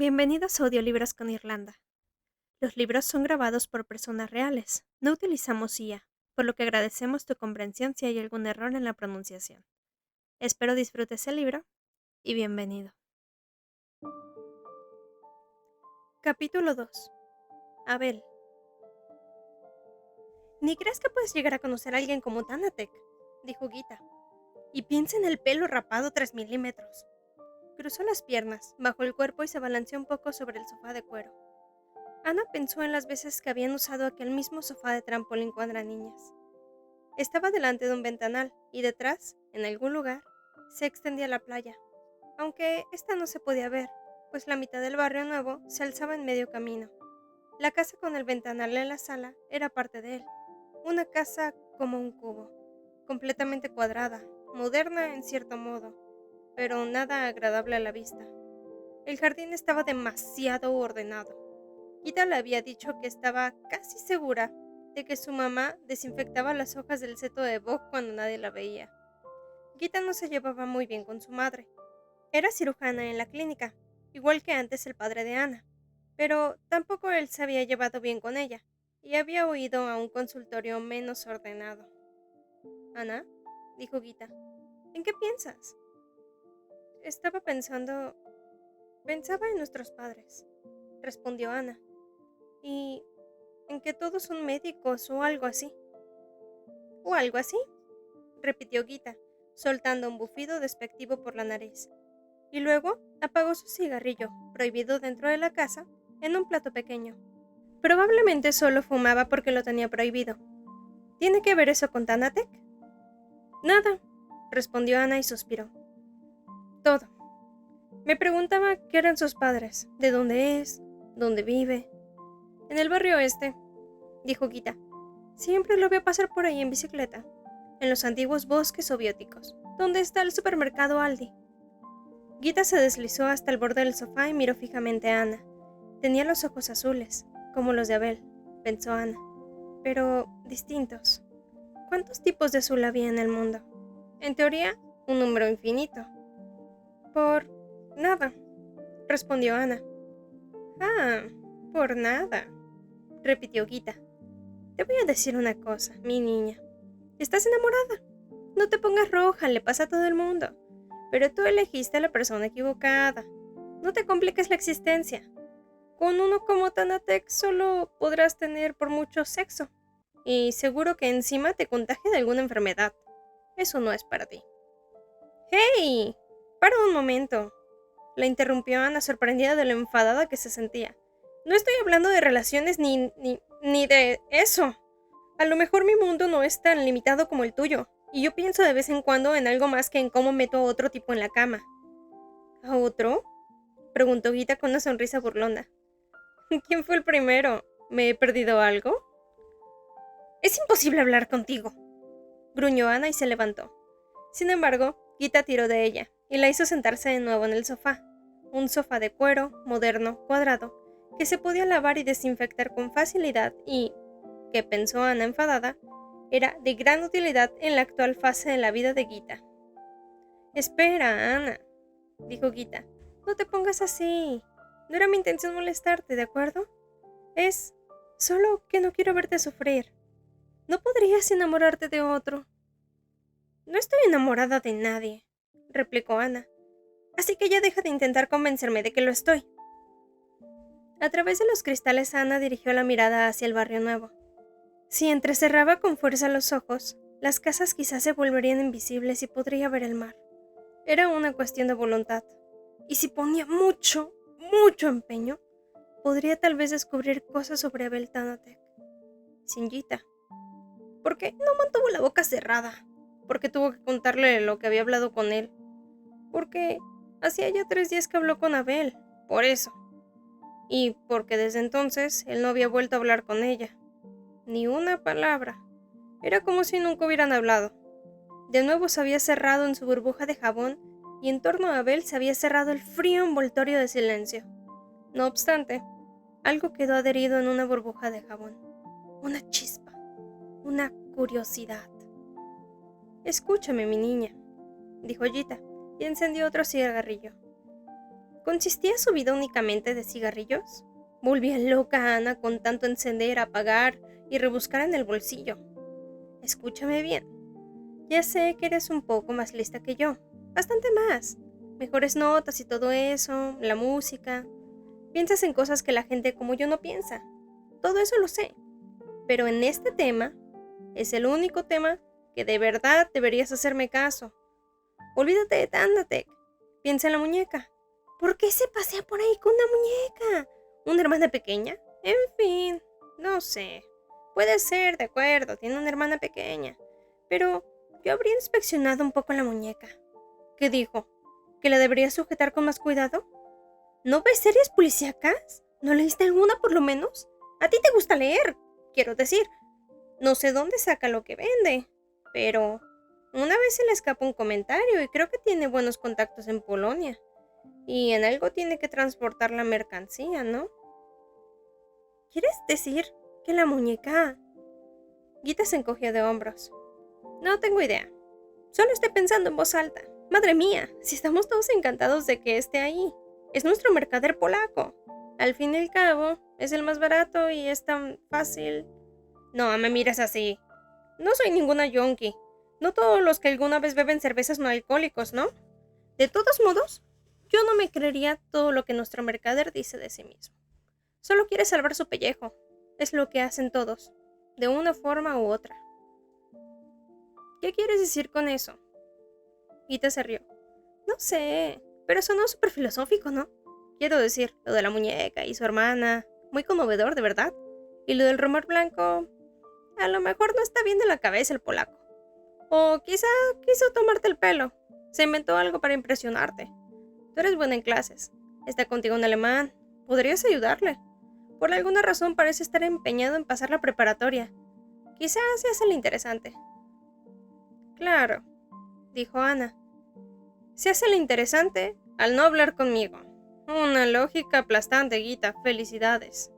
Bienvenidos a Audiolibros con Irlanda. Los libros son grabados por personas reales. No utilizamos IA, por lo que agradecemos tu comprensión si hay algún error en la pronunciación. Espero disfrutes el libro y bienvenido. Capítulo 2. Abel. Ni crees que puedes llegar a conocer a alguien como Tanatek, dijo Gita. Y piensa en el pelo rapado 3 milímetros. Cruzó las piernas, bajó el cuerpo y se balanceó un poco sobre el sofá de cuero. Ana pensó en las veces que habían usado aquel mismo sofá de trampolín cuando eran niñas. Estaba delante de un ventanal y detrás, en algún lugar, se extendía la playa, aunque esta no se podía ver, pues la mitad del barrio nuevo se alzaba en medio camino. La casa con el ventanal en la sala era parte de él, una casa como un cubo, completamente cuadrada, moderna en cierto modo, pero nada agradable a la vista. El jardín estaba demasiado ordenado. Gita le había dicho que estaba casi segura de que su mamá desinfectaba las hojas del seto de boj cuando nadie la veía. Gita no se llevaba muy bien con su madre. Era cirujana en la clínica, igual que antes el padre de Ana, pero tampoco él se había llevado bien con ella, y había huido a un consultorio menos ordenado. «Ana», dijo Gita, «¿en qué piensas?» «Estaba pensaba en nuestros padres», respondió Ana, «y en que todos son médicos o algo así». «¿O algo así?», repitió Gita, soltando un bufido despectivo por la nariz. Y luego apagó su cigarrillo, prohibido dentro de la casa, en un plato pequeño. Probablemente solo fumaba porque lo tenía prohibido. ¿Tiene que ver eso con Tanatek? Nada, respondió Ana y suspiró. Todo. Me preguntaba qué eran sus padres, de dónde es, dónde vive. En el barrio este, dijo Gita. Siempre lo veo pasar por ahí en bicicleta, en los antiguos bosques soviéticos, donde está el supermercado Aldi. Gita se deslizó hasta el borde del sofá y miró fijamente a Ana. Tenía los ojos azules, como los de Abel, pensó Ana, pero distintos. ¿Cuántos tipos de azul había en el mundo? En teoría, un número infinito. Por nada, respondió Ana. Ah, por nada, repitió Gita. Te voy a decir una cosa, mi niña. Estás enamorada. No te pongas roja, le pasa a todo el mundo. Pero tú elegiste a la persona equivocada. No te compliques la existencia. Con uno como Tanatek solo podrás tener por mucho sexo. Y seguro que encima te contagia de alguna enfermedad. Eso no es para ti. ¡Hey! Para un momento. La interrumpió Ana, sorprendida de lo enfadada que se sentía. No estoy hablando de relaciones ni de eso. A lo mejor mi mundo no es tan limitado como el tuyo, y yo pienso de vez en cuando en algo más que en cómo meto a otro tipo en la cama. ¿A otro?, preguntó Gita con una sonrisa burlona. ¿Quién fue el primero? ¿Me he perdido algo? Es imposible hablar contigo, gruñó Ana y se levantó. Sin embargo, Gita tiró de ella y la hizo sentarse de nuevo en el sofá, un sofá de cuero, moderno, cuadrado, que se podía lavar y desinfectar con facilidad y, que pensó Ana enfadada, era de gran utilidad en la actual fase de la vida de Gita. Espera, Ana, dijo Gita, no te pongas así. No era mi intención molestarte, ¿de acuerdo? Es solo que no quiero verte sufrir. ¿No podrías enamorarte de otro? No estoy enamorada de nadie, replicó Ana, así que ya deja de intentar convencerme de que lo estoy. A través de los cristales Ana dirigió la mirada hacia el barrio nuevo. Si entrecerraba con fuerza los ojos, las casas quizás se volverían invisibles y podría ver el mar. Era una cuestión de voluntad, y si ponía mucho empeño, podría tal vez descubrir cosas sobre Abel Tanatek. Sin Gita. ¿Por qué no mantuvo la boca cerrada? Porque tuvo que contarle lo que había hablado con él. Porque hacía ya 3 días que habló con Abel, por eso. Y porque desde entonces él no había vuelto a hablar con ella. Ni una palabra. Era como si nunca hubieran hablado. De nuevo se había cerrado en su burbuja de jabón y en torno a Abel se había cerrado el frío envoltorio de silencio. No obstante, algo quedó adherido en una burbuja de jabón. Una chispa. Una curiosidad. Escúchame, mi niña, dijo Gita, y encendió otro cigarrillo. ¿Consistía su vida únicamente de cigarrillos? Volvía loca a Ana con tanto encender, apagar y rebuscar en el bolsillo. Escúchame bien. Ya sé que eres un poco más lista que yo. Bastante más. Mejores notas y todo eso, la música. Piensas en cosas que la gente como yo no piensa. Todo eso lo sé. Pero en este tema, es el único tema que de verdad deberías hacerme caso. Olvídate de Thanatech. Piensa en la muñeca. ¿Por qué se pasea por ahí con una muñeca? ¿Una hermana pequeña? En fin, no sé. Puede ser, de acuerdo, tiene una hermana pequeña. Pero yo habría inspeccionado un poco la muñeca. ¿Qué dijo? ¿Que la debería sujetar con más cuidado? ¿No ves series policíacas? ¿No leíste alguna por lo menos? ¿A ti te gusta leer? Quiero decir, no sé dónde saca lo que vende, pero una vez se le escapó un comentario y creo que tiene buenos contactos en Polonia. Y en algo tiene que transportar la mercancía, ¿no? ¿Quieres decir que la muñeca...? Gita se encogió de hombros. No tengo idea. Solo estoy pensando en voz alta. Madre mía, si estamos todos encantados de que esté ahí. Es nuestro mercader polaco. Al fin y al cabo, es el más barato y es tan fácil. No me mires así. No soy ninguna yonki. No todos los que alguna vez beben cervezas no alcohólicos, ¿no? De todos modos, yo no me creería todo lo que nuestro mercader dice de sí mismo. Solo quiere salvar su pellejo. Es lo que hacen todos, de una forma u otra. ¿Qué quieres decir con eso? Gita se rió. No sé, pero sonó súper filosófico, ¿no? Quiero decir, lo de la muñeca y su hermana. Muy conmovedor, de verdad. Y lo del rumor blanco... A lo mejor no está bien de la cabeza el polaco. O quizá quiso tomarte el pelo. Se inventó algo para impresionarte. Tú eres buena en clases. Está contigo un alemán. Podrías ayudarle. Por alguna razón parece estar empeñado en pasar la preparatoria. Quizás se hace el interesante. Claro, dijo Ana. Se hace el interesante al no hablar conmigo. Una lógica aplastante, Gita. Felicidades.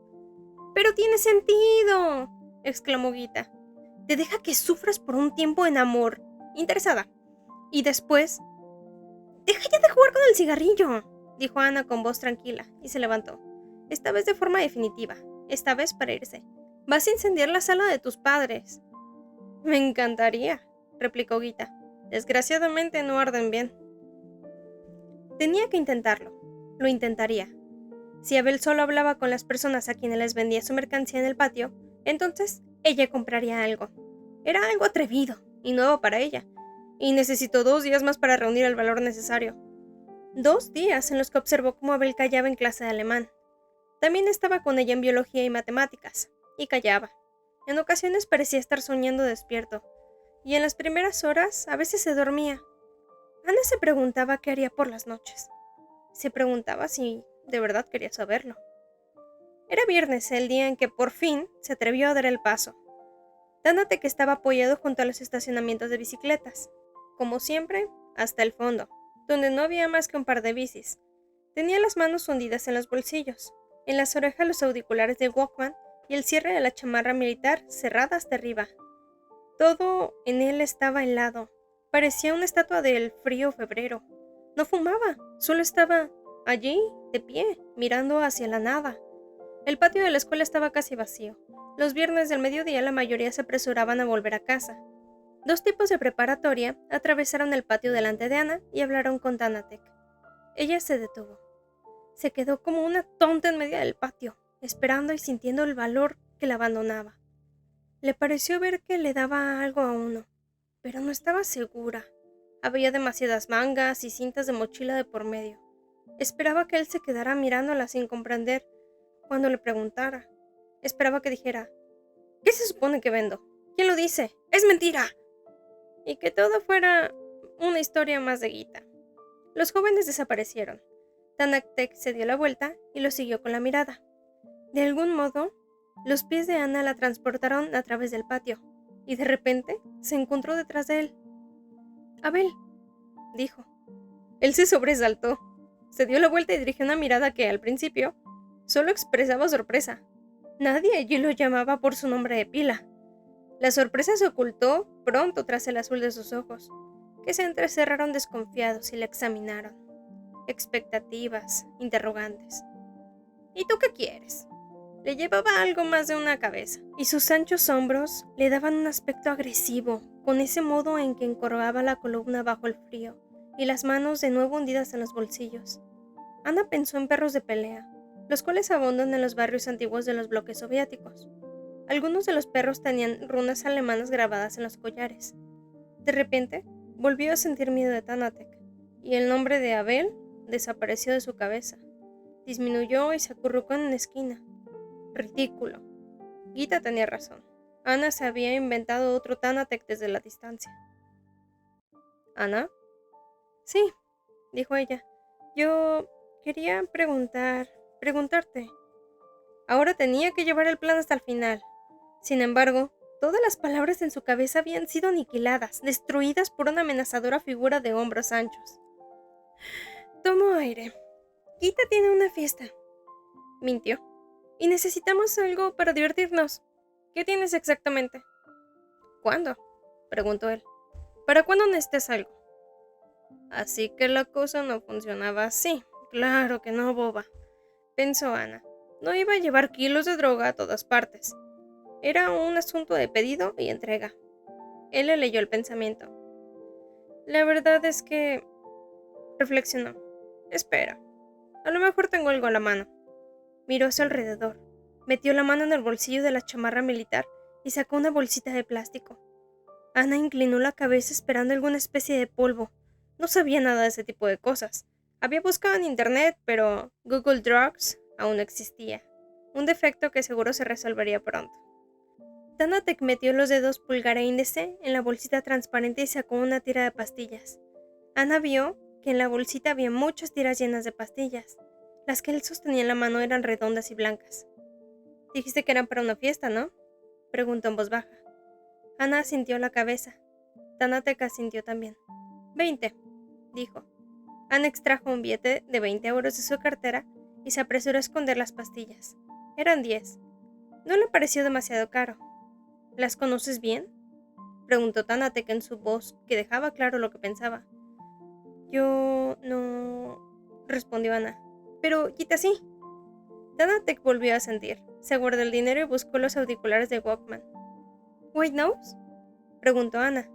¡Pero tiene sentido!, exclamó Gita. Te deja que sufras por un tiempo en amor. Interesada. Y después... Deja ya de jugar con el cigarrillo, dijo Ana con voz tranquila, y se levantó. Esta vez de forma definitiva. Esta vez para irse. Vas a incendiar la sala de tus padres. Me encantaría, replicó Gita. Desgraciadamente no arden bien. Tenía que intentarlo. Lo intentaría. Si Abel solo hablaba con las personas a quienes les vendía su mercancía en el patio, entonces ella compraría algo. Era algo atrevido y nuevo para ella, y necesitó 2 días más para reunir el valor necesario. 2 días en los que observó cómo Abel callaba en clase de alemán. También estaba con ella en biología y matemáticas, y callaba. En ocasiones parecía estar soñando despierto, y en las primeras horas a veces se dormía. Ana se preguntaba qué haría por las noches. Se preguntaba si de verdad quería saberlo. Era viernes, el día en que por fin se atrevió a dar el paso. Thanatech estaba apoyado junto a los estacionamientos de bicicletas, como siempre, hasta el fondo, donde no había más que un par de bicis. Tenía las manos hundidas en los bolsillos, en las orejas los auriculares de Walkman y el cierre de la chamarra militar cerrada hasta arriba. Todo en él estaba helado. Parecía una estatua del frío febrero. No fumaba, solo estaba allí, de pie, mirando hacia la nada. El patio de la escuela estaba casi vacío. Los viernes del mediodía la mayoría se apresuraban a volver a casa. 2 tipos de preparatoria atravesaron el patio delante de Ana y hablaron con Thanatech. Ella se detuvo. Se quedó como una tonta en medio del patio, esperando y sintiendo el valor que la abandonaba. Le pareció ver que le daba algo a uno, pero no estaba segura. Había demasiadas mangas y cintas de mochila de por medio. Esperaba que él se quedara mirándola sin comprender cuando le preguntara. Esperaba que dijera, ¿qué se supone que vendo? ¿Quién lo dice? ¡Es mentira! Y que todo fuera una historia más de Gita. Los jóvenes desaparecieron. Thanatech se dio la vuelta y lo siguió con la mirada. De algún modo, los pies de Ana la transportaron a través del patio, y de repente se encontró detrás de él. «Abel», dijo. Él se sobresaltó. Se dio la vuelta y dirigió una mirada que, al principio, solo expresaba sorpresa. Nadie allí lo llamaba por su nombre de pila. La sorpresa se ocultó pronto tras el azul de sus ojos, que se entrecerraron desconfiados y le examinaron. expectativas, interrogantes. ¿Y tú qué quieres? Le llevaba algo más de una cabeza, y sus anchos hombros le daban un aspecto agresivo, con ese modo en que encorvaba la columna bajo el frío, y las manos de nuevo hundidas en los bolsillos. Ana pensó en perros de pelea, los cuales abundan en los barrios antiguos de los bloques soviéticos. Algunos de los perros tenían runas alemanas grabadas en los collares. De repente, volvió a sentir miedo de Thanatek, y el nombre de Abel desapareció de su cabeza. Disminuyó y se acurrucó en una esquina. Ridículo. Gita tenía razón. Ana se había inventado otro Thanatek desde la distancia. ¿Ana? Sí, dijo ella. Yo quería preguntarte. Ahora tenía que llevar el plan hasta el final. Sin embargo, todas las palabras en su cabeza habían sido aniquiladas, destruidas por una amenazadora figura de hombros anchos. Tomó aire. Gita tiene una fiesta. Mintió. Y necesitamos algo para divertirnos. ¿Qué tienes exactamente? ¿Cuándo? Preguntó él. ¿Para cuándo necesitas algo? Así que la cosa no funcionaba así. Claro que no, boba, pensó Ana. No iba a llevar kilos de droga a todas partes. Era un asunto de pedido y entrega. Él le leyó el pensamiento. La verdad es que... reflexionó. Espera, a lo mejor tengo algo a la mano. Miró a su alrededor. Metió la mano en el bolsillo de la chamarra militar y sacó una bolsita de plástico. Ana inclinó la cabeza esperando alguna especie de polvo. No sabía nada de ese tipo de cosas. Había buscado en internet, pero Google Drugs aún no existía. Un defecto que seguro se resolvería pronto. Thanatek metió los dedos pulgar e índice en la bolsita transparente y sacó una tira de pastillas. Ana vio que en la bolsita había muchas tiras llenas de pastillas. Las que él sostenía en la mano eran redondas y blancas. Dijiste que eran para una fiesta, ¿no? Preguntó en voz baja. Ana asintió la cabeza. Thanatek asintió también. 20, dijo. Ana extrajo un billete de 20 euros de su cartera y se apresuró a esconder las pastillas. Eran 10. No le pareció demasiado caro. ¿Las conoces bien? Preguntó Thanatek en su voz, que dejaba claro lo que pensaba. Yo no... respondió Ana. Pero Gita sí. Thanatek volvió a sentir. Se guardó el dinero y buscó los auriculares de Walkman. ¿White Nose? Preguntó Ana.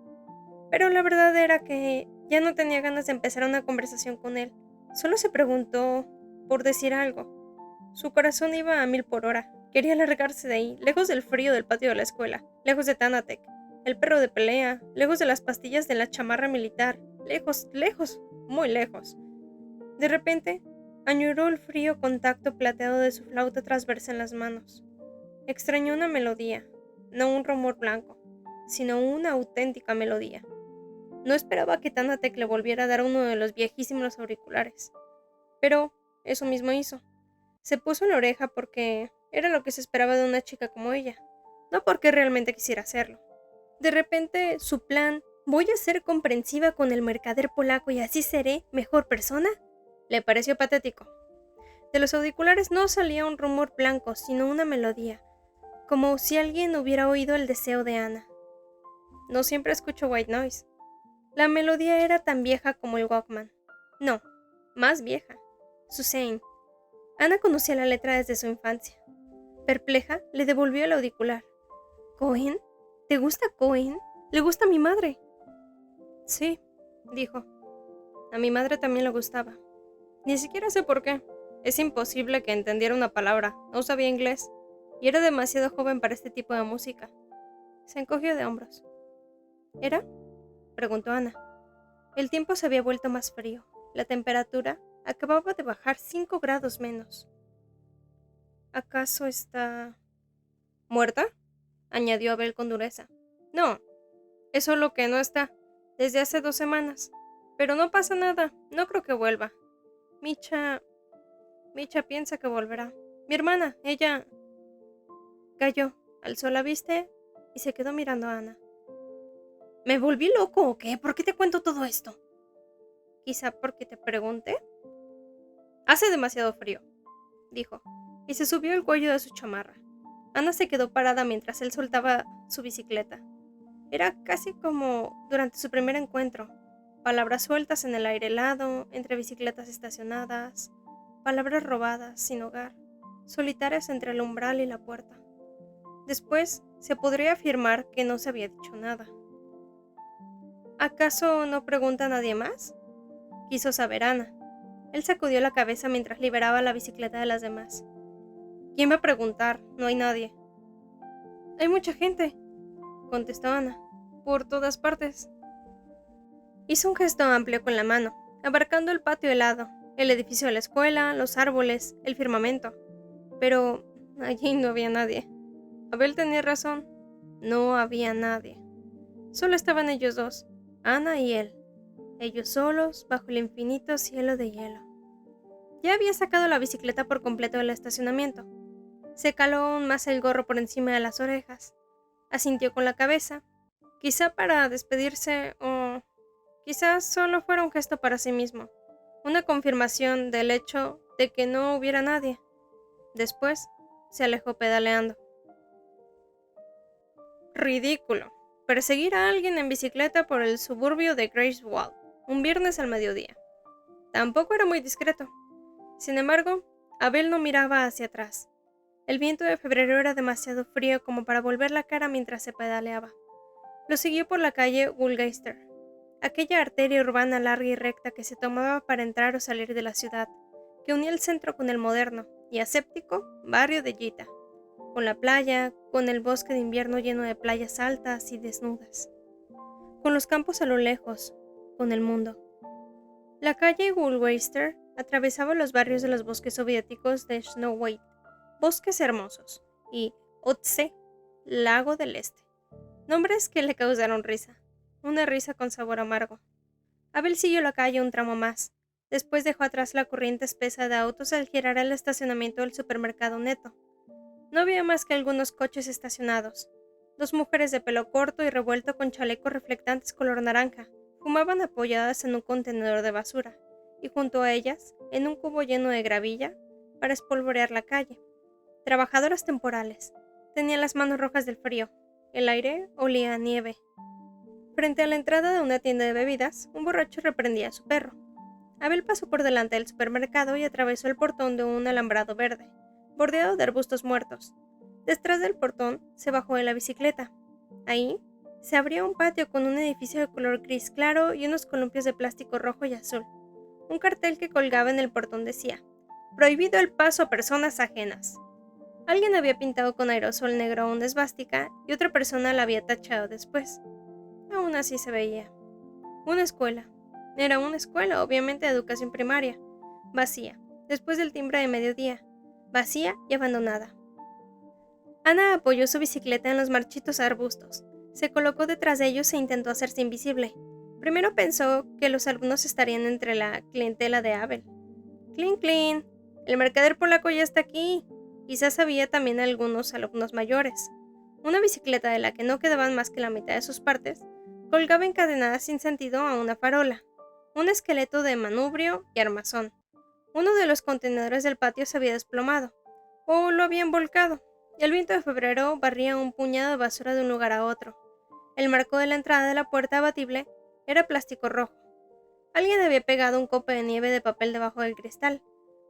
Pero la verdad era que ya no tenía ganas de empezar una conversación con él. Solo se preguntó por decir algo. Su corazón iba a 1000 por hora. Quería largarse de ahí, lejos del frío del patio de la escuela, lejos de Thanatek, el perro de pelea, lejos de las pastillas de la chamarra militar, lejos, lejos, muy lejos. De repente, añoró el frío contacto plateado de su flauta transversa en las manos. Extrañó una melodía, no un rumor blanco, sino una auténtica melodía. No esperaba que Thanatek le volviera a dar uno de los viejísimos auriculares. Pero eso mismo hizo. Se puso en la oreja porque era lo que se esperaba de una chica como ella, no porque realmente quisiera hacerlo. De repente, su plan, voy a ser comprensiva con el mercader polaco y así seré mejor persona, le pareció patético. De los auriculares no salía un rumor blanco, sino una melodía, como si alguien hubiera oído el deseo de Ana. No siempre escucho white noise. La melodía era tan vieja como el Walkman. No, más vieja. Suzanne. Ana conocía la letra desde su infancia. Perpleja, le devolvió el auricular. ¿Cohen? ¿Te gusta Cohen? ¿Le gusta a mi madre? Sí, dijo. A mi madre también le gustaba. Ni siquiera sé por qué. Es imposible que entendiera una palabra. No sabía inglés. Y era demasiado joven para este tipo de música. Se encogió de hombros. ¿Era? Preguntó Ana. El tiempo se había vuelto más frío. La temperatura acababa de bajar 5 grados menos. ¿Acaso está... muerta? Añadió Abel con dureza. No, es solo que no está, desde hace 2 semanas. Pero no pasa nada, no creo que vuelva. Micha piensa que volverá. Mi hermana, ella... Calló, alzó la vista y se quedó mirando a Ana. ¿Me volví loco o qué? ¿Por qué te cuento todo esto? Quizá porque te pregunté. Hace demasiado frío, dijo, y se subió el cuello de su chamarra. Ana se quedó parada mientras él soltaba su bicicleta. Era casi como durante su primer encuentro. Palabras sueltas en el aire helado, entre bicicletas estacionadas, palabras robadas, sin hogar, solitarias entre el umbral y la puerta. Después, se podría afirmar que no se había dicho nada. ¿Acaso no pregunta a nadie más? Quiso saber Ana. Él sacudió la cabeza mientras liberaba la bicicleta de las demás. ¿Quién va a preguntar? No hay nadie. Hay mucha gente, contestó Ana. Por todas partes. Hizo un gesto amplio con la mano, abarcando el patio helado, el edificio de la escuela, los árboles, el firmamento. Pero allí no había nadie. Abel tenía razón. No había nadie. Solo estaban ellos dos, Ana y él. Ellos solos, bajo el infinito cielo de hielo. Ya había sacado la bicicleta por completo del estacionamiento. Se caló aún más el gorro por encima de las orejas. Asintió con la cabeza, quizá para despedirse o quizás solo fuera un gesto para sí mismo, una confirmación del hecho de que no hubiera nadie. Después, se alejó pedaleando. Ridículo. Perseguir a alguien en bicicleta por el suburbio de Greifswald, un viernes al mediodía. Tampoco era muy discreto. Sin embargo, Abel no miraba hacia atrás. El viento de febrero era demasiado frío como para volver la cara mientras se pedaleaba. Lo siguió por la calle Woolgeister, aquella arteria urbana larga y recta que se tomaba para entrar o salir de la ciudad, que unía el centro con el moderno y aséptico barrio de Gita, con la playa, con el bosque de invierno lleno de playas altas y desnudas, con los campos a lo lejos, con el mundo. La calle Woolgeister atravesaba los barrios de los bosques soviéticos de Snowwhite, bosques hermosos, y Otse, lago del este, nombres que le causaron risa, una risa con sabor amargo. Abel siguió la calle un tramo más, después dejó atrás la corriente espesa de autos al girar al estacionamiento del supermercado Neto. No había más que algunos coches estacionados. Dos mujeres de pelo corto y revuelto con chalecos reflectantes color naranja fumaban apoyadas en un contenedor de basura, y junto a ellas, en un cubo lleno de gravilla, para espolvorear la calle. Trabajadoras temporales. Tenían las manos rojas del frío. El aire olía a nieve. Frente a la entrada de una tienda de bebidas, un borracho reprendía a su perro. Abel pasó por delante del supermercado y atravesó el portón de un alambrado verde, bordeado de arbustos muertos. Detrás del portón se bajó de la bicicleta. Ahí se abría un patio con un edificio de color gris claro y unos columpios de plástico rojo y azul. Un cartel que colgaba en el portón decía: «Prohibido el paso a personas ajenas». Alguien había pintado con aerosol negro una esvástica y otra persona la había tachado después. Aún así se veía. Una escuela. Era una escuela, obviamente de educación primaria. Vacía, después del timbre de mediodía. Vacía y abandonada. Ana apoyó su bicicleta en los marchitos arbustos. Se colocó detrás de ellos e intentó hacerse invisible. Primero pensó que los alumnos estarían entre la clientela de Abel. «Clean, clean. El mercader polaco ya está aquí». Quizás había también algunos alumnos mayores. Una bicicleta de la que no quedaban más que la mitad de sus partes colgaba encadenada sin sentido a una farola, un esqueleto de manubrio y armazón. Uno de los contenedores del patio se había desplomado, o lo habían volcado, y el viento de febrero barría un puñado de basura de un lugar a otro. El marco de la entrada de la puerta abatible era plástico rojo. Alguien había pegado un copo de nieve de papel debajo del cristal,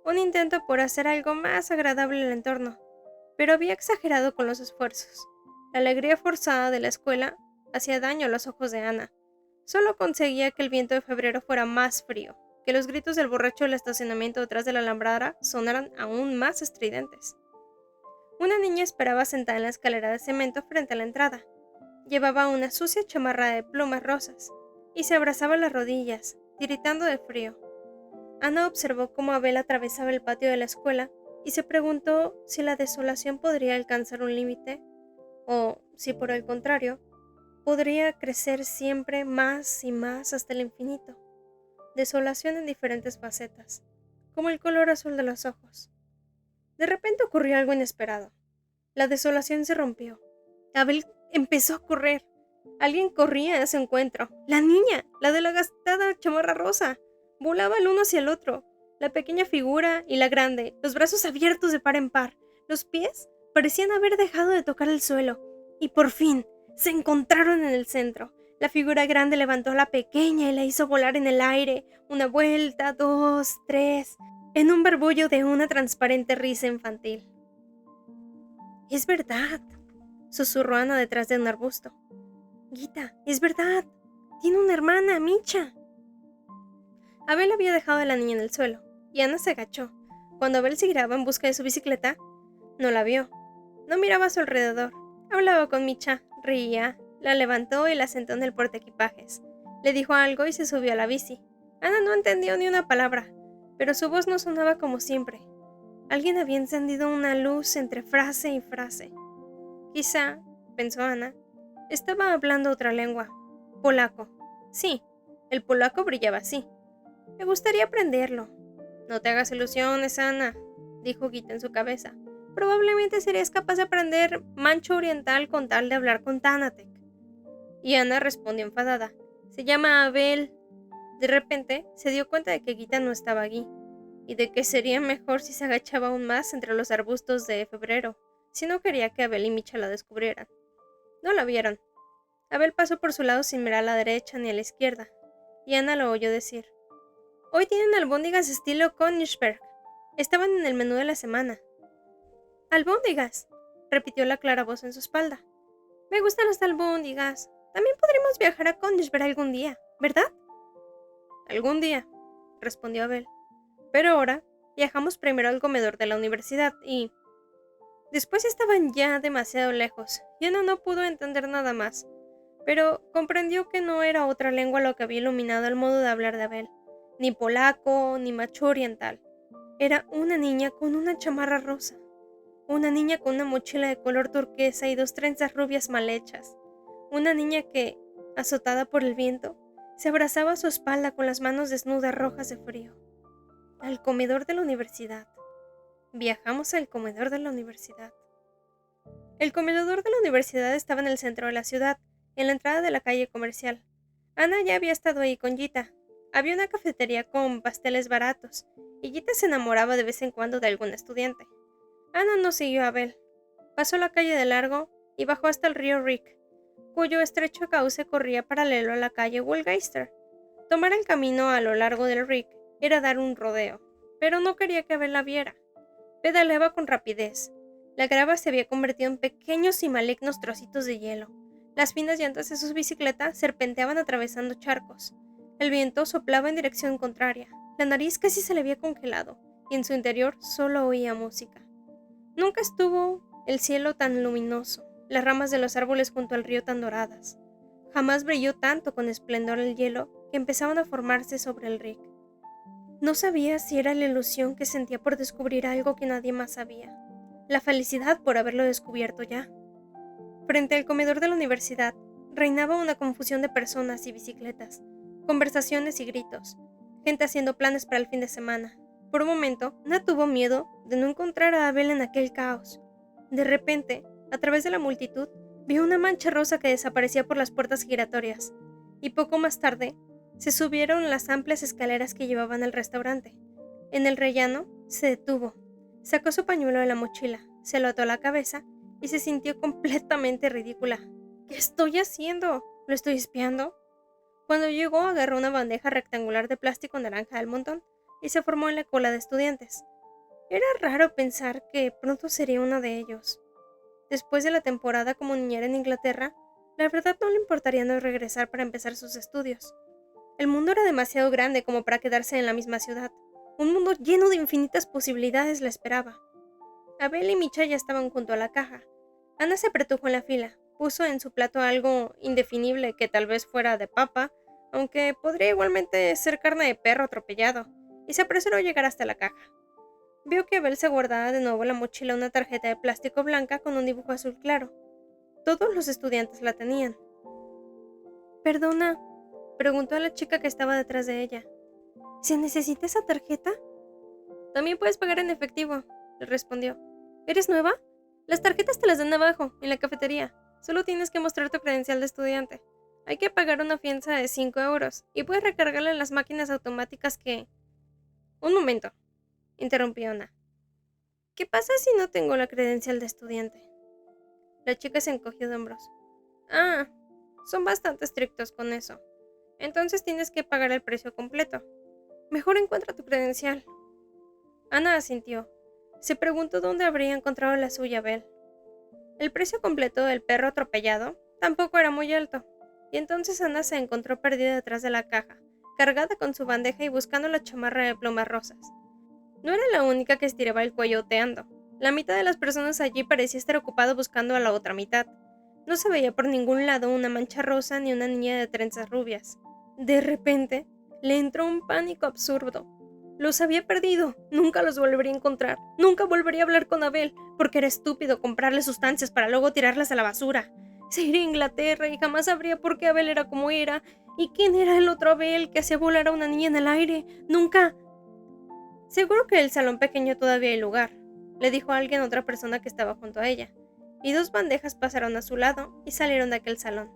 un intento por hacer algo más agradable al entorno, pero había exagerado con los esfuerzos. La alegría forzada de la escuela hacía daño a los ojos de Ana. Solo conseguía que el viento de febrero fuera más frío, que los gritos del borracho del estacionamiento detrás de la alambrada sonaran aún más estridentes. Una niña esperaba sentada en la escalera de cemento frente a la entrada. Llevaba una sucia chamarra de plumas rosas y se abrazaba las rodillas, tiritando de frío. Ana observó cómo Abel atravesaba el patio de la escuela y se preguntó si la desolación podría alcanzar un límite o, si por el contrario, podría crecer siempre más y más hasta el infinito. Desolación en diferentes facetas, como el color azul de los ojos. De repente ocurrió algo inesperado. La desolación se rompió. Abel empezó a correr. Alguien corría a su encuentro. La niña, la de la gastada chamarra rosa. Volaba el uno hacia el otro. La pequeña figura y la grande, los brazos abiertos de par en par. Los pies parecían haber dejado de tocar el suelo. Y por fin, se encontraron en el centro. La figura grande levantó a la pequeña y la hizo volar en el aire, una vuelta, 2, 3, en un barbullo de una transparente risa infantil. «Es verdad», susurró Ana detrás de un arbusto. «Gita, es verdad. Tiene una hermana, Micha». Abel había dejado a la niña en el suelo, y Ana se agachó. Cuando Abel se giraba en busca de su bicicleta, no la vio. No miraba a su alrededor. Hablaba con Micha, reía, la levantó y la sentó en el portaequipajes. Le dijo algo y se subió a la bici. Ana no entendió ni una palabra, pero su voz no sonaba como siempre. Alguien había encendido una luz entre frase y frase. Quizá, pensó Ana, estaba hablando otra lengua. Polaco. Sí, el polaco brillaba así. Me gustaría aprenderlo. No te hagas ilusiones, Ana, dijo Gita en su cabeza. Probablemente serías capaz de aprender mancho oriental con tal de hablar con Tanatek. Y Ana respondió enfadada. Se llama Abel. De repente se dio cuenta de que Gita no estaba allí, y de que sería mejor si se agachaba aún más entre los arbustos de febrero, si no quería que Abel y Micha la descubrieran. No la vieron. Abel pasó por su lado sin mirar a la derecha ni a la izquierda, y Ana lo oyó decir. Hoy tienen albóndigas estilo Königsberg. Estaban en el menú de la semana. «Albóndigas», repitió la clara voz en su espalda. «Me gustan las albóndigas. También podremos viajar a Königsberg algún día, ¿verdad?» «Algún día», respondió Abel. «Pero ahora viajamos primero al comedor de la universidad y...» Después estaban ya demasiado lejos, y Ana no pudo entender nada más, pero comprendió que no era otra lengua lo que había iluminado el modo de hablar de Abel, ni polaco, ni macho oriental. Era una niña con una chamarra rosa, una niña con una mochila de color turquesa y 2 trenzas rubias mal hechas, una niña que, azotada por el viento, se abrazaba a su espalda con las manos desnudas rojas de frío. Al comedor de la universidad. Viajamos al comedor de la universidad. El comedor de la universidad estaba en el centro de la ciudad, en la entrada de la calle comercial. Ana ya había estado ahí con Gita. Había una cafetería con pasteles baratos, y Gita se enamoraba de vez en cuando de algún estudiante. Ana no siguió a Abel. Pasó la calle de largo y bajó hasta el río Rick, cuyo estrecho cauce corría paralelo a la calle Woolgeister. Tomar el camino a lo largo del Rick era dar un rodeo, pero no quería que Abel la viera. Pedaleaba con rapidez. La grava se había convertido en pequeños y malignos trocitos de hielo. Las finas llantas de su bicicleta serpenteaban atravesando charcos. El viento soplaba en dirección contraria. La nariz casi se le había congelado, y en su interior solo oía música. Nunca estuvo el cielo tan luminoso, las ramas de los árboles junto al río tan doradas. Jamás brilló tanto con esplendor el hielo que empezaban a formarse sobre el Rick. No sabía si era la ilusión que sentía por descubrir algo que nadie más sabía, la felicidad por haberlo descubierto ya. Frente al comedor de la universidad reinaba una confusión de personas y bicicletas, conversaciones y gritos, gente haciendo planes para el fin de semana. Por un momento, Ana tuvo miedo de no encontrar a Abel en aquel caos. De repente, a través de la multitud, vio una mancha rosa que desaparecía por las puertas giratorias, y poco más tarde, se subieron las amplias escaleras que llevaban al restaurante. En el rellano, se detuvo, sacó su pañuelo de la mochila, se lo ató a la cabeza y se sintió completamente ridícula. ¿Qué estoy haciendo? ¿Lo estoy espiando? Cuando llegó, agarró una bandeja rectangular de plástico naranja del montón y se formó en la cola de estudiantes. Era raro pensar que pronto sería uno de ellos. Después de la temporada como niñera en Inglaterra, la verdad no le importaría no regresar para empezar sus estudios. El mundo era demasiado grande como para quedarse en la misma ciudad. Un mundo lleno de infinitas posibilidades la esperaba. Abel y Micha ya estaban junto a la caja. Ana se apretujó en la fila, puso en su plato algo indefinible que tal vez fuera de papa, aunque podría igualmente ser carne de perro atropellado, y se apresuró a llegar hasta la caja. Vio que Abel se guardaba de nuevo en la mochila una tarjeta de plástico blanca con un dibujo azul claro. Todos los estudiantes la tenían. «Perdona», preguntó a la chica que estaba detrás de ella. «¿Se necesita esa tarjeta?» «También puedes pagar en efectivo», le respondió. «¿Eres nueva? Las tarjetas te las dan abajo, en la cafetería. Solo tienes que mostrar tu credencial de estudiante. Hay que pagar una fianza de 5 euros y puedes recargarla en las máquinas automáticas que...» «Un momento», interrumpió Ana. «¿Qué pasa si no tengo la credencial de estudiante?» La chica se encogió de hombros. «Ah, Son bastante estrictos con eso. Entonces tienes que pagar el precio completo. Mejor encuentra tu credencial. Ana asintió. Se preguntó dónde habría encontrado la suya Belle. El precio completo del perro atropellado tampoco era muy alto, y entonces Ana se encontró perdida detrás de la caja, cargada con su bandeja y buscando la chamarra de plumas rosas. No era la única que estiraba el cuello oteando. La mitad de las personas allí parecía estar ocupada buscando a la otra mitad. No se veía por ningún lado una mancha rosa ni una niña de trenzas rubias. De repente, le entró un pánico absurdo. Los había perdido. Nunca los volvería a encontrar. Nunca volvería a hablar con Abel, porque era estúpido comprarle sustancias para luego tirarlas a la basura. Se iría a Inglaterra y jamás sabría por qué Abel era como era. ¿Y quién era el otro Abel que hacía volar a una niña en el aire? Nunca. Seguro que en el salón pequeño todavía hay lugar, le dijo alguien a otra persona que estaba junto a ella, y dos bandejas pasaron a su lado y salieron de aquel salón.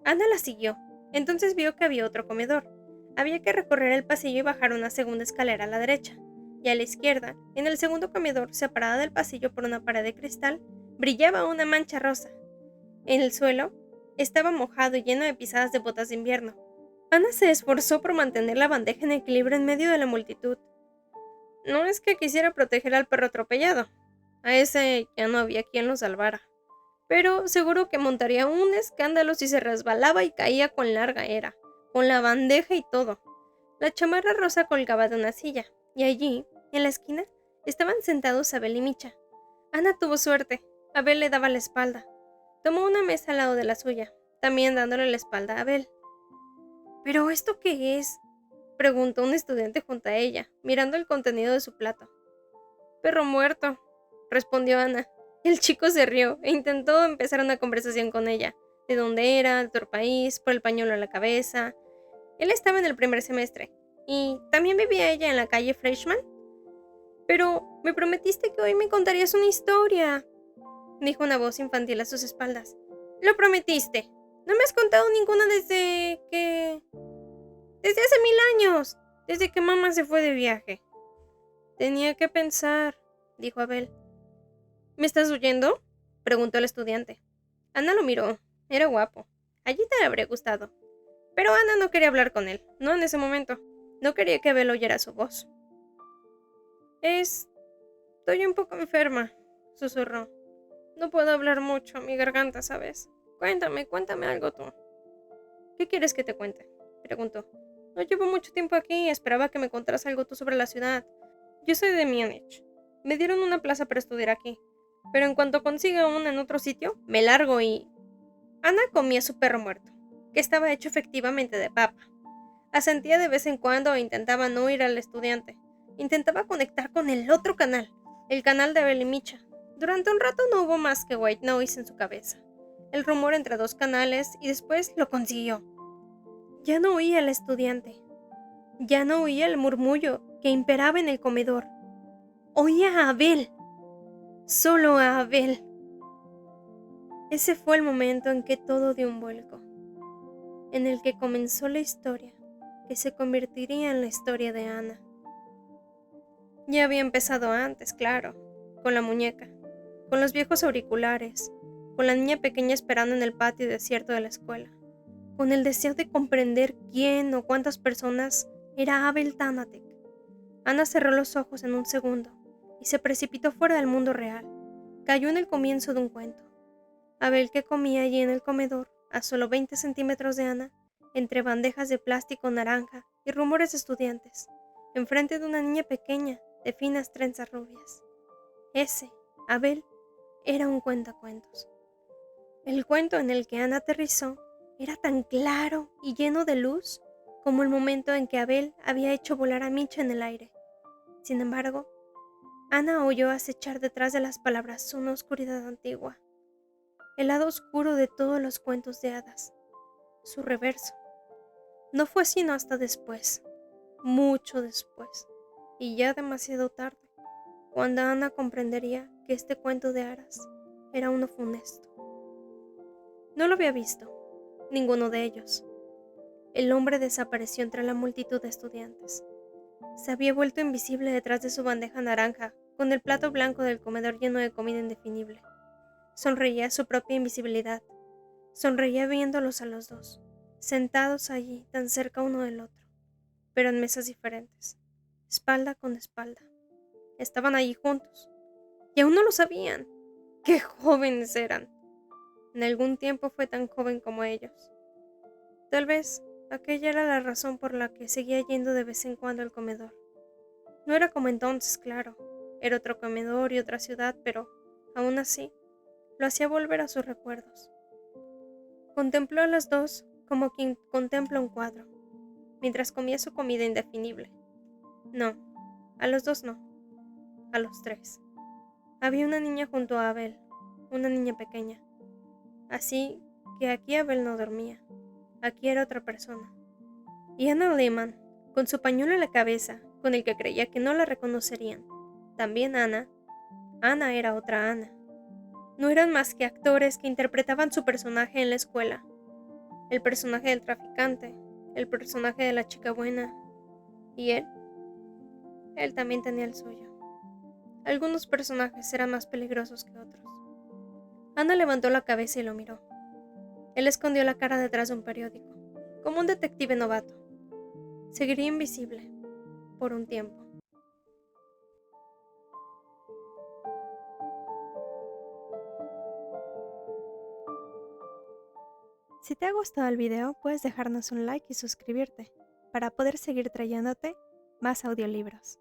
Ana la siguió. Entonces vio que había otro comedor. Había que recorrer el pasillo y bajar una segunda escalera a la derecha, y a la izquierda, en el segundo comedor, separada del pasillo por una pared de cristal, brillaba una mancha rosa. En el suelo estaba mojado y lleno de pisadas de botas de invierno. Ana se esforzó por mantener la bandeja en equilibrio en medio de la multitud. No es que quisiera proteger al perro atropellado. A ese ya no había quien lo salvara. Pero seguro que montaría un escándalo si se resbalaba y caía con larga era, con la bandeja y todo. La chamarra rosa colgaba de una silla, y allí, en la esquina, estaban sentados Abel y Micha. Ana tuvo suerte. Abel le daba la espalda. Tomó una mesa al lado de la suya, también dándole la espalda a Abel. ¿Pero esto qué es?, preguntó un estudiante junto a ella, mirando el contenido de su plato. Perro muerto, respondió Ana. El chico se rió e intentó empezar una conversación con ella. De dónde era, de otro país, por el pañuelo en la cabeza. Él estaba en el primer semestre. ¿Y también vivía ella en la calle Freshman? Pero me prometiste que hoy me contarías una historia, dijo una voz infantil a sus espaldas. Lo prometiste. No me has contado ninguna desde hace 1000 años, desde que mamá se fue de viaje. Tenía que pensar, dijo Abel. ¿Me estás oyendo?, preguntó el estudiante. Ana lo miró. Era guapo. Allí te habría gustado. Pero Ana no quería hablar con él, no en ese momento. No quería que Abel oyera su voz. Estoy un poco enferma, susurró. No puedo hablar mucho, mi garganta, ¿sabes? Cuéntame algo tú. ¿Qué quieres que te cuente?, preguntó. No llevo mucho tiempo aquí y esperaba que me contaras algo tú sobre la ciudad. Yo soy de Múnich. Me dieron una plaza para estudiar aquí, pero en cuanto consiga una en otro sitio, me largo y... Ana comía su perro muerto, que estaba hecho efectivamente de papa. Asentía de vez en cuando e intentaba no oír al estudiante. Intentaba conectar con el otro canal, el canal de Abel y Micha. Durante un rato no hubo más que white noise en su cabeza. El rumor entre dos canales y después lo consiguió. Ya no oía al estudiante. Ya no oía el murmullo que imperaba en el comedor. Oía a Abel. Solo a Abel. Ese fue el momento en que todo dio un vuelco, en el que comenzó la historia, que se convertiría en la historia de Ana. Ya había empezado antes, claro, con la muñeca, con los viejos auriculares, con la niña pequeña esperando en el patio desierto de la escuela, con el deseo de comprender quién o cuántas personas era Abel Tanatek. Ana cerró los ojos en un segundo y se precipitó fuera del mundo real. Cayó en el comienzo de un cuento. Abel, que comía allí en el comedor, a solo 20 centímetros de Ana, entre bandejas de plástico naranja y rumores de estudiantes, enfrente de una niña pequeña de finas trenzas rubias. Ese, Abel, era un cuentacuentos. El cuento en el que Ana aterrizó era tan claro y lleno de luz como el momento en que Abel había hecho volar a Micha en el aire. Sin embargo, Ana oyó acechar detrás de las palabras una oscuridad antigua, el lado oscuro de todos los cuentos de hadas, su reverso. No fue sino hasta después, mucho después, y ya demasiado tarde, cuando Ana comprendería que este cuento de hadas era uno funesto. No lo había visto, ninguno de ellos. El hombre desapareció entre la multitud de estudiantes. Se había vuelto invisible detrás de su bandeja naranja, con el plato blanco del comedor lleno de comida indefinible. Sonreía a su propia invisibilidad. Sonreía viéndolos a los dos, sentados allí tan cerca uno del otro, pero en mesas diferentes, espalda con espalda. Estaban allí juntos, y aún no lo sabían. ¡Qué jóvenes eran! En algún tiempo fue tan joven como ellos. Tal vez aquella era la razón por la que seguía yendo de vez en cuando al comedor. No era como entonces, claro. Era otro comedor y otra ciudad, pero, aún así, lo hacía volver a sus recuerdos. Contempló a las dos como quien contempla un cuadro, mientras comía su comida indefinible. No, a los dos no, a los tres. Había una niña junto a Abel, una niña pequeña. Así que aquí Abel no dormía, aquí era otra persona. Y Anna Lehman, con su pañuelo en la cabeza, con el que creía que no la reconocerían. También Ana. Ana era otra Ana. No eran más que actores que interpretaban su personaje en la escuela. El personaje del traficante, el personaje de la chica buena. Y él también tenía el suyo. Algunos personajes eran más peligrosos que otros. Ana levantó la cabeza y lo miró. Él escondió la cara detrás de un periódico, como un detective novato. Seguiría invisible, por un tiempo. Si te ha gustado el video, puedes dejarnos un like y suscribirte para poder seguir trayéndote más audiolibros.